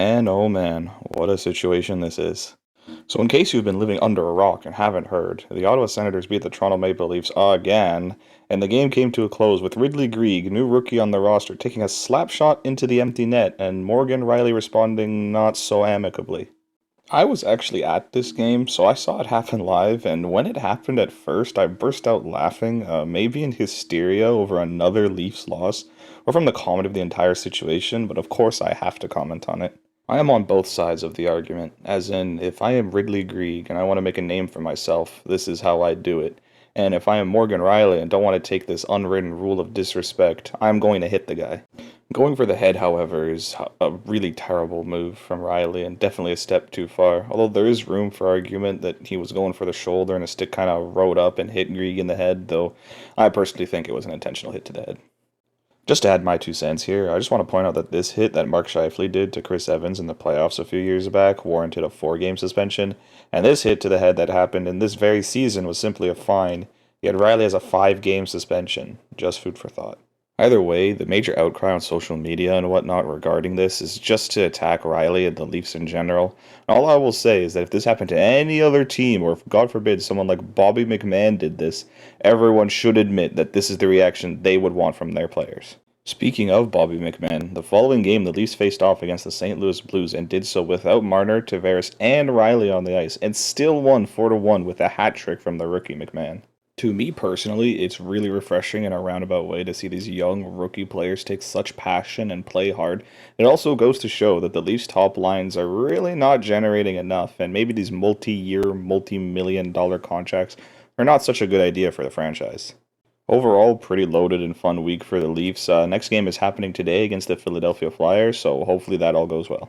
Man, oh man, what a situation this is. So, in case you've been living under a rock and haven't heard, the Ottawa Senators beat the Toronto Maple Leafs again, and the game came to a close with Ridley Greig, new rookie on the roster, taking a slap shot into the empty net, and Morgan Riley responding not so amicably. I was actually at this game, so I saw it happen live, and when it happened at first, I burst out laughing, maybe in hysteria over another Leafs loss, or from the comedy of the entire situation, but of course I have to comment on it. I am on both sides of the argument, as in, if I am Ridley Greig and I want to make a name for myself, this is how I do it. And if I am Morgan Riley and don't want to take this unwritten rule of disrespect, I'm going to hit the guy. Going for the head, however, is a really terrible move from Riley and definitely a step too far. Although there is room for argument that he was going for the shoulder and his stick kind of rode up and hit Greig in the head, though I personally think it was an intentional hit to the head. Just to add my 2 cents here, I just want to point out that this hit that Mark Scheifele did to Chris Evans in the playoffs a few years back warranted a 4-game suspension, and this hit to the head that happened in this very season was simply a fine, yet Riley has a 5-game suspension. Just food for thought. Either way, the major outcry on social media and whatnot regarding this is just to attack Riley and the Leafs in general. And all I will say is that if this happened to any other team, or if God forbid someone like Bobby McMahon did this, everyone should admit that this is the reaction they would want from their players. Speaking of Bobby McMahon, the following game the Leafs faced off against the St. Louis Blues and did so without Marner, Tavares, and Riley on the ice, and still won 4-1 with a hat trick from the rookie McMahon. To me personally, it's really refreshing in a roundabout way to see these young rookie players take such passion and play hard. It also goes to show that the Leafs' top lines are really not generating enough, and maybe these multi-year, multi-million-dollar contracts are not such a good idea for the franchise. Overall, pretty loaded and fun week for the Leafs. Next game is happening today against the Philadelphia Flyers, so hopefully that all goes well.